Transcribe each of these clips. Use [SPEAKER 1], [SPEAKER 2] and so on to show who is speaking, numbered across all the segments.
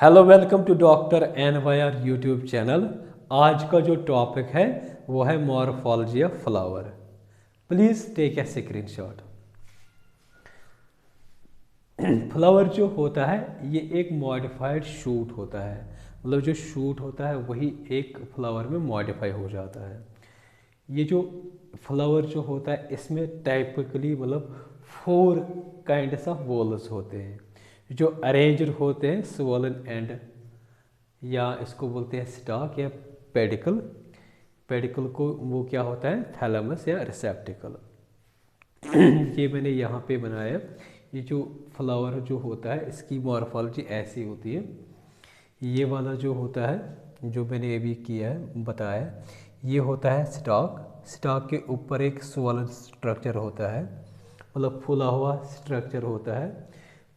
[SPEAKER 1] Hello welcome to doctor N Y R YouTube channel. आज का जो टॉपिक है वो है morphology of flower. Please take a screenshot. Flower जो होता है ये एक मॉडिफाइड शूट होता है, मतलब जो शूट होता है वही एक फ्लावर में मॉडिफाई हो जाता है। ये जो फ्लावर जो होता है इसमें टाइपिकली मतलब 4 काइंड्स ऑफ वॉल्स होते हैं जो अरेंज्ड होते हैं स्वोलन एंड, या इसको बोलते हैं स्टॉक या पेडिकल। पेडिकल को वो क्या होता है, थैलेमस या रिसेप्टिकल। ये मैंने यहाँ पे बनाया। ये जो फ्लावर जो होता है इसकी मॉर्फोलॉजी ऐसी होती है। ये वाला जो होता है जो मैंने अभी किया है बताया, ये होता है स्टॉक। स्टॉक के ऊपर एक स्वोलन स्ट्रक्चर होता है, मतलब फूला हुआ स्ट्रक्चर होता है,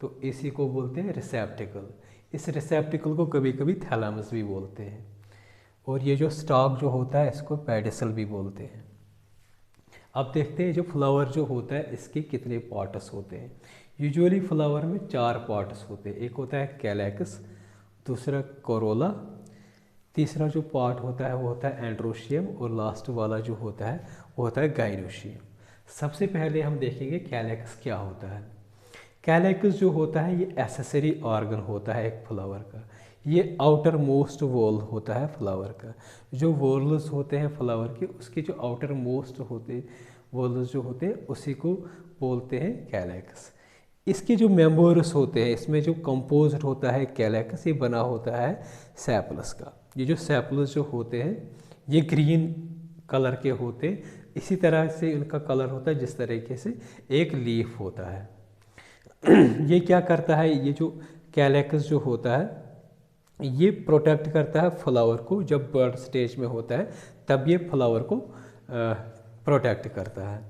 [SPEAKER 1] तो इसी को बोलते हैं रिसेप्टिकल। इस रिसेप्टिकल को कभी कभी थैलेमस भी बोलते हैं। और ये जो स्टॉक जो होता है इसको पेडिसल भी बोलते हैं। अब देखते हैं जो फ्लावर जो होता है इसके कितने पार्ट्स होते हैं। यूजुअली फ्लावर में 4 पार्ट्स होते हैं। एक होता है कैलेक्स, दूसरा कोरोला, तीसरा जो पार्ट होता है वो होता है एंड्रोशियम, और लास्ट वाला जो होता है वो होता है गाइनोशियम। सबसे पहले हम देखेंगे कैलेक्स क्या होता है। कैलेक्स जो होता है ये एसेसरी ऑर्गन होता है एक फ्लावर का। ये आउटर मोस्ट वॉल होता है फ्लावर का। जो वॉल्स होते हैं फ्लावर के उसके जो आउटर मोस्ट होते वॉल्स जो होते हैं उसी को बोलते हैं कैलेक्स। इसके जो मेंबर्स होते हैं इसमें जो कंपोज्ड होता है कैलेक्स, ये बना होता है सेपलस का। ये जो सेपलस जो होते हैं ये ग्रीन कलर के होते हैं। इसी तरह से इनका कलर होता है जिस तरीके से एक लीफ होता है। ये क्या करता है, ये जो कैलेक्स जो होता है ये प्रोटेक्ट करता है फ्लावर को। जब बर्ड स्टेज में होता है तब ये फ्लावर को प्रोटेक्ट करता है।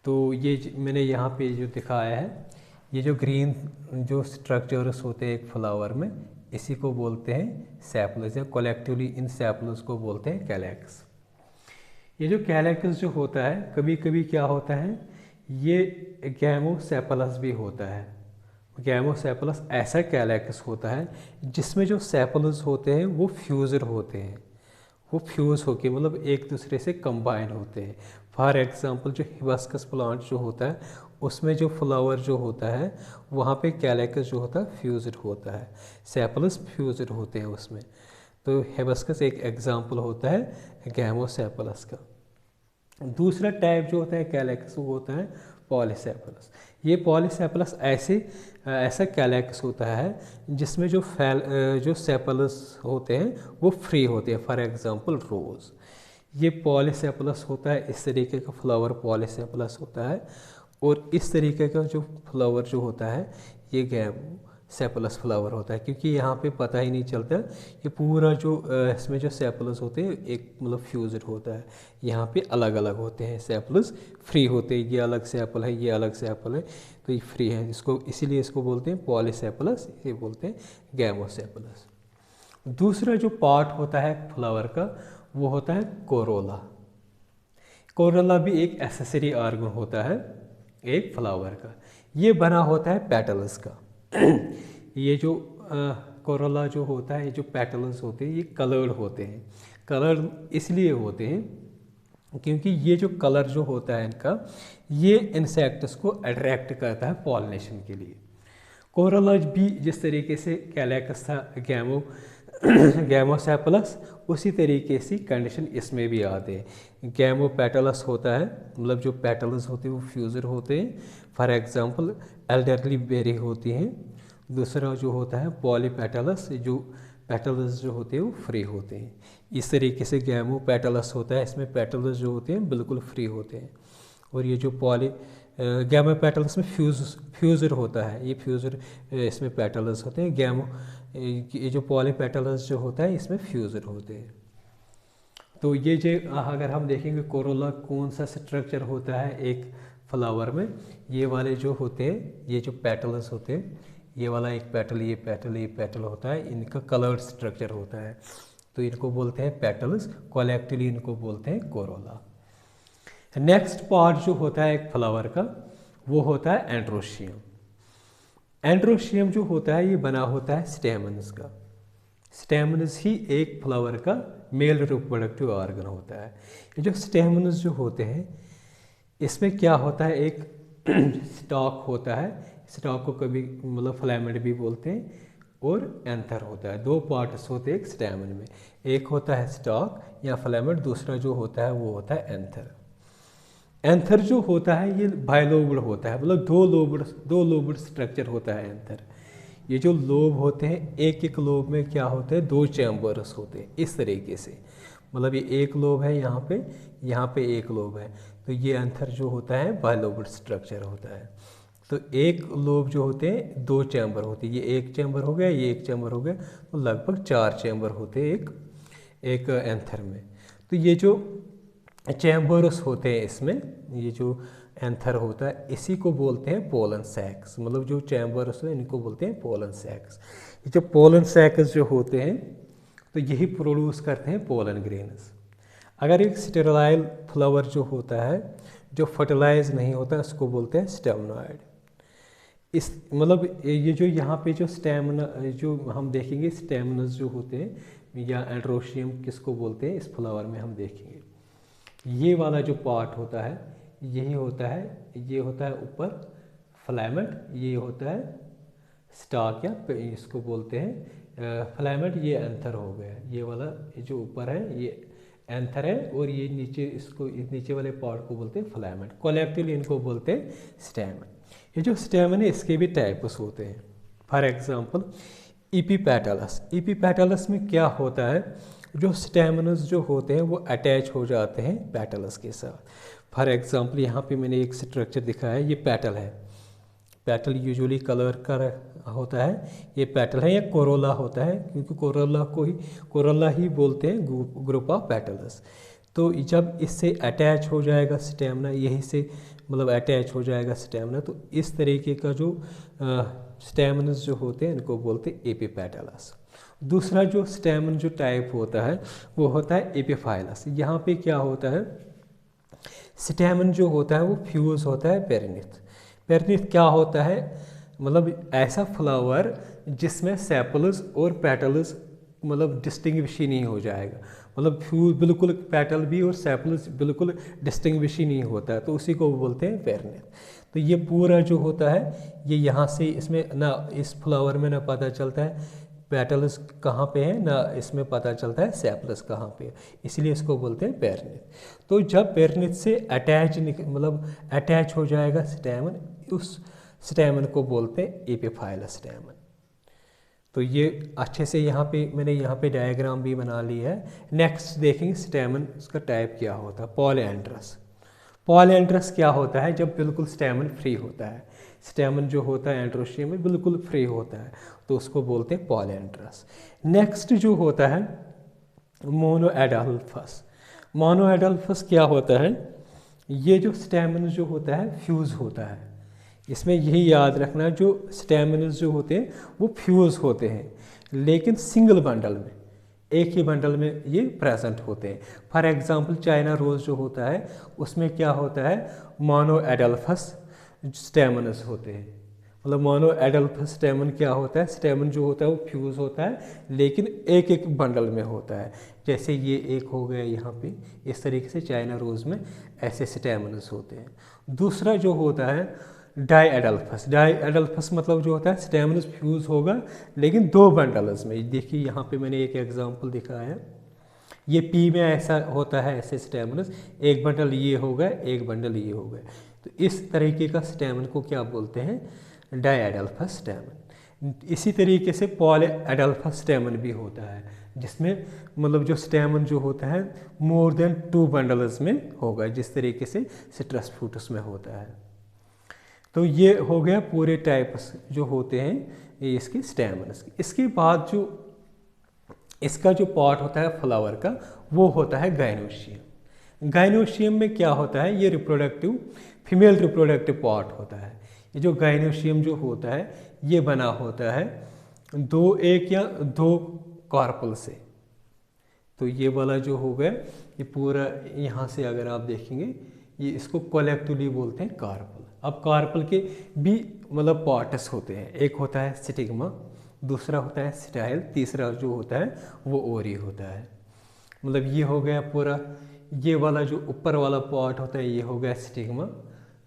[SPEAKER 1] तो ये मैंने यहाँ पे जो दिखाया है, ये जो ग्रीन जो स्ट्रक्चर्स होते हैं एक फ्लावर में, इसी को बोलते हैं सेपलस, या कलेक्टिवली इन सेपलस को बोलते हैं कैलेक्स। ये जो कैलेक्स जो होता है कभी कभी क्या होता है, ये गैमोसेपलस भी होता है। गैमोसेपलस ऐसा कैलेक्स होता है जिसमें जो सेपल्स होते हैं वो फ्यूजर होते हैं। वो फ्यूज़ होके मतलब एक दूसरे से कंबाइन होते हैं। फॉर एग्जांपल जो हिबिस्कस प्लांट जो होता है उसमें जो फ्लावर जो होता है वहाँ पे कैलेक्स जो होता है फ्यूजर होता है, सेपल्स फ्यूजर होते हैं उसमें। तो हिबिस्कस एक एग्जांपल होता है गैमोसेपलस का। दूसरा टाइप जो होता है कैलेक्स वो होता है पॉलीसेपलस। ये पॉलीसेपलस ऐसा कैलेक्स होता है जिसमें जो सेपलस होते हैं वो फ्री होते हैं। फॉर एग्जांपल रोज़, ये पॉलीसेपलस होता है। इस तरीके का फ्लावर पॉलीसेपलस होता है। और इस तरीके का जो फ्लावर जो होता है ये सेपलस फ्लावर होता है, क्योंकि यहाँ पे पता ही नहीं चलता। ये पूरा जो इसमें जो सेपलस होते हैं एक मतलब फ्यूजर होता है। यहाँ पे अलग अलग होते हैं सेपलस, फ्री होते हैं। ये अलग सेपल है, ये अलग सेपल है, तो ये फ्री है। इसको इसीलिए इसको बोलते हैं पॉलीसेपलस, ये बोलते हैं गैमोसेपलस। दूसरा जो पार्ट होता है फ्लावर का वो होता है कोरोला। कोरोला भी एक एसेसरी ऑर्गन होता है एक फ्लावर का। ये बना होता है पेटल्स का। ये जो कोरोला जो होता है, ये जो पेटल्स होते हैं ये कलर्ड होते हैं। कलर्ड इसलिए होते हैं क्योंकि ये जो कलर जो होता है इनका, ये इंसेक्ट्स को अट्रैक्ट करता है पॉलिनेशन के लिए। कोरोला भी जिस तरीके से कैलेक्स था गैमोसेपलस, उसी तरीके से कंडीशन इसमें भी आते हैं। गैमोपेटलस होता है, मतलब जो पेटल्स होते हैं वो फ्यूजर होते हैं। फॉर एग्जांपल एल्डरली बेरी होती हैं। दूसरा जो होता है पॉलीपेटलस, जो पेटल्स जो होते हैं वो फ्री होते हैं। इस तरीके से गैमोपेटलस होता है, इसमें पेटल्स जो होते हैं बिल्कुल फ्री होते हैं। और ये जो गैमोपेटल्स में फ्यूजर होता है, ये फ्यूजर इसमें पेटल्स होते हैं। ये जो पॉलीपेटल्स जो होता है इसमें फ्यूजर होते हैं। तो ये जो अगर हम देखेंगे कोरोला कौन सा स्ट्रक्चर होता है एक फ्लावर में, ये वाले जो होते हैं, ये जो पेटल्स होते हैं, ये वाला एक पेटल, ये पेटल, ये पेटल होता है, इनका कलर्ड स्ट्रक्चर होता है, तो इनको बोलते हैं पेटल्स। कलेक्टिवली इनको बोलते हैं कोरोला। नेक्स्ट पार्ट जो होता है एक फ्लावर का वो होता है एंड्रोशियम। एंड्रोशियम जो होता है ये बना होता है स्टेमन्स का। स्टेमन्स ही एक फ्लावर का मेल रिप्रोडक्टिव ऑर्गन होता है। ये जो स्टेमन्स जो होते हैं इसमें क्या होता है, एक स्टॉक होता है, स्टॉक को कभी मतलब फिलामेंट भी बोलते हैं, और एंथर होता है। दो पार्ट्स होते हैं एक स्टेमन में, एक होता है स्टॉक या फिलामेंट, दूसरा जो होता है वो होता है एंथर। एंथर जो होता है ये बाइलोब्ड होता है, मतलब दो लोब्ड स्ट्रक्चर होता है एंथर। ये जो लोब होते हैं एक एक लोब में क्या होते हैं, दो चैम्बर्स होते हैं इस तरीके से, मतलब ये एक लोब है यहाँ पे एक लोब है, तो ये एंथर जो होता है बाइलोब्ड स्ट्रक्चर होता है। तो एक लोब जो होते हैं दो चैम्बर होते हैं, ये एक चैम्बर हो गया, ये एक चैम्बर हो गया, तो लगभग 4 चैम्बर होते हैं एक एंथर में। तो ये जो चैम्बर्स होते हैं इसमें, ये जो एंथर होता है इसी को बोलते हैं पोलन सैक्स, मतलब जो चैम्बर्स हैं इनको बोलते हैं पोलन सैक्स। ये जो पोलन सैक्स जो होते हैं तो यही प्रोड्यूस करते हैं पोलन ग्रेन्स। अगर एक स्टेरलाइल फ्लावर जो होता है जो फर्टिलाइज नहीं होता उसको बोलते हैं स्टेमनॉइड। इस मतलब ये जो यहाँ पे जो स्टेमना जो हम देखेंगे स्टेमनस जो होते हैं या एंड्रोशियम किसको बोलते हैं इस फ्लावर में हम देखेंगे। ये वाला जो पार्ट होता है यही होता है, ये होता है ऊपर फिलामेंट, ये होता है स्टॉक या इसको बोलते हैं फिलामेंट, ये एंथर हो गया। ये वाला जो ऊपर है ये एंथर है और ये नीचे इसको नीचे वाले पार्ट को बोलते हैं फिलामेंट, कलेक्टिवली इनको बोलते हैं स्टेमन। ये जो स्टेमन है इसके भी टाइप्स होते हैं। फॉर एग्जांपल इपीपेटलस, इपीपेटलस में क्या होता है, जो स्टेमनस जो होते हैं वो अटैच हो जाते हैं पेटलस के साथ। फॉर एग्जांपल यहाँ पे मैंने एक स्ट्रक्चर दिखाया है, ये पेटल है, पेटल यूजुअली कलर का होता है, ये पेटल है या कोरोला होता है, क्योंकि कोरोला ही बोलते हैं ग्रुप ऑफ पेटल्स। तो जब इससे अटैच हो जाएगा स्टेमना, यहीं से मतलब अटैच हो जाएगा स्टेमना, तो इस तरीके का जो स्टेमन्स जो होते हैं इनको बोलते हैं एपिपेटलस। दूसरा जो स्टेमन जो टाइप होता है वो होता है एपिफाइलस। यहाँ पे क्या होता है, स्टेमन जो होता है वो फ्यूज होता है पेरिनीथ। पेरिनीथ क्या होता है, मतलब ऐसा फ्लावर जिसमें सेपल्स और पेटल्स मतलब डिस्टिंग्विश ही नहीं हो जाएगा, मतलब फ्यूज बिल्कुल पेटल भी और सेपल्स बिल्कुल डिस्टिंग्विश ही नहीं होता है, तो उसी को बोलते हैं पेरिनीथ। तो ये पूरा जो होता है ये यहाँ से इसमें ना इस फ्लावर में ना पता चलता है पेटल्स कहाँ पे है, ना इसमें पता चलता है सेपल्स कहाँ पे है, इसलिए इसको बोलते हैं पेरिनीथ। तो जब पेरिनीथ से अटैच हो जाएगा स्टेमन, उस स्टेमन को बोलते हैं एपिफाइलस स्टेमन। तो ये अच्छे से यहाँ पे मैंने यहाँ पे डायग्राम भी बना ली है। नेक्स्ट देखेंगे स्टेमन उसका टाइप क्या होता है, पॉलीएंड्रस। पॉलीएंड्रस क्या होता है, जब बिल्कुल स्टेमन फ्री होता है, स्टेमन जो होता है एंड्रोशियम में बिल्कुल फ्री होता है, तो उसको बोलते हैं पॉलीएंड्रस। नेक्स्ट जो होता है मोनोएडल्फस। मोनोएडल्फस क्या होता है, ये जो स्टेमन जो होता है फ्यूज होता है, इसमें यही याद रखना जो स्टेमन्स जो होते हैं वो फ्यूज होते हैं, लेकिन सिंगल बंडल में, एक ही बंडल में ये प्रेजेंट होते हैं। फॉर एग्जांपल चाइना रोज जो होता है उसमें क्या होता है, मोनोएडल्फस स्टेमन्स होते हैं। मतलब मोनोएडल्फस स्टेमन क्या होता है, स्टेमन जो होता है वो फ्यूज होता है लेकिन एक एक बंडल में होता है, जैसे ये एक हो गया यहाँ पे, इस तरीके से चाइना रोज में ऐसे स्टेमन्स होते हैं। दूसरा जो होता है डाईएडल्फस। डाईएडल्फस मतलब जो होता है स्टेमन्स फ्यूज होगा लेकिन दो बंडल्स में। देखिए यहाँ पे मैंने एक एग्जांपल दिखाया है, ये पी में ऐसा होता है, ऐसे स्टेमन्स, एक बंडल ये हो गया, एक बंडल ये हो गया, तो इस तरीके का स्टेमन को क्या बोलते हैं, डाईएडल्फस स्टेमन। इसी तरीके से पॉलीएडल्फस स्टेमन भी होता है, जिसमें मतलब जो स्टेमन जो होता है मोर देन 2 बंडल्स में होगा, जिस तरीके से सिट्रस फ्रूटस में होता है। तो ये हो गया पूरे टाइप्स जो होते हैं ये इसके स्टेमन्स। इसके बाद जो इसका जो पार्ट होता है फ्लावर का वो होता है गाइनोशियम। गाइनोशियम में क्या होता है, ये रिप्रोडक्टिव फीमेल रिप्रोडक्टिव पार्ट होता है। ये जो गाइनोशियम जो होता है ये बना होता है एक या दो कार्पल से। तो ये वाला जो हो गया ये पूरा, यहाँ से अगर आप देखेंगे ये इसको कलेक्टिवली बोलते हैं कार्पल। अब कार्पल के भी मतलब पार्ट्स होते हैं, एक होता है स्टिग्मा, दूसरा होता है स्टाइल, तीसरा जो होता है वो ओरी होता है। मतलब ये हो गया पूरा, ये वाला जो ऊपर वाला पार्ट होता है ये हो गया स्टिग्मा,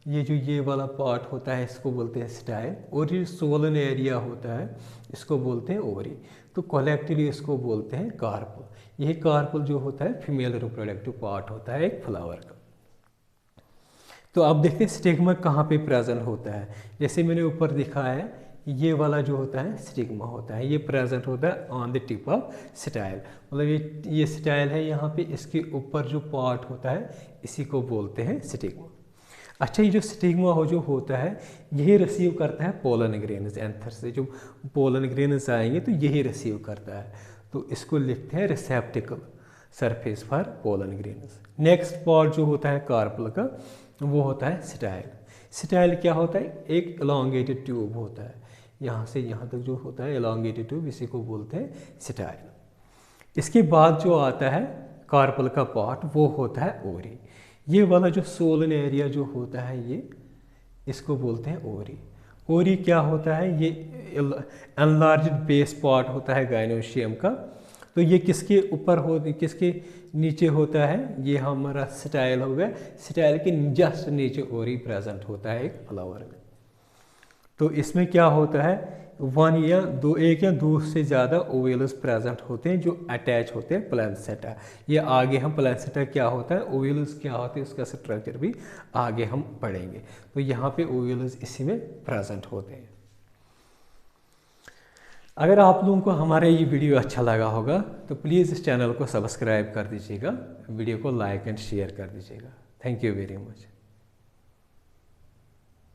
[SPEAKER 1] ये वाला पार्ट होता है इसको बोलते हैं स्टाइल, और ये सोलन एरिया होता है इसको बोलते हैं ओरी। तो कलेक्टिवली इसको बोलते हैं कार्पल। यही कार्पल जो होता है फीमेल रिप्रोडक्टिव पार्ट होता है एक फ्लावर का। तो आप देखते हैं स्टिग्मा कहाँ पे प्रेजेंट होता है। जैसे मैंने ऊपर दिखाया है, ये वाला जो होता है स्टिग्मा होता है, ये प्रेजेंट होता है on the tip of style. मतलब ये स्टाइल है यहाँ पे, इसके ऊपर जो पार्ट होता है इसी को बोलते हैं स्टिग्मा। अच्छा, ये जो स्टिग्मा जो होता है यही रिसीव करता है पोलन ग्रेन्स एंथर से। जो पोलन ग्रेन्स आएंगे तो यही रिसीव करता है, तो इसको लिखते हैं रिसेप्टिकल surface for pollen grains. Next part जो होता है कार्पल का वो होता है स्टाइल। स्टाइल क्या होता है, एक एलोंगेटेड ट्यूब होता है, यहाँ से यहाँ तक जो होता है एलोंगेटेड ट्यूब, इसी को बोलते हैं स्टाइल। इसके बाद जो आता है कार्पल का पार्ट वो होता है ओरी। ये वाला जो सोलन एरिया जो होता है ये इसको बोलते हैं ओरी। ओरी क्या होता है, ये एनलार्ज्ड बेस पार्ट होता है गाइनोशियम का। तो ये किसके ऊपर किसके नीचे होता है, ये हमारा स्टाइल हो गया, स्टाइल के जस्ट नीचे ओरी प्रेजेंट होता है एक फ्लावर में। तो इसमें क्या होता है, एक या दो से ज़्यादा ओवेल्स प्रेजेंट होते हैं जो अटैच होते हैं प्लैंसेटा। ये आगे हम प्लैंसेटा क्या होता है, ओवेल्स क्या होते हैं, उसका स्ट्रक्चर भी आगे हम पढ़ेंगे। तो यहाँ पे ओवेल्स इसी में प्रेजेंट होते हैं। अगर आप लोगों को हमारा ये वीडियो अच्छा लगा होगा तो प्लीज़ इस चैनल को सब्सक्राइब कर दीजिएगा, वीडियो को लाइक एंड शेयर कर दीजिएगा। Thank you very much.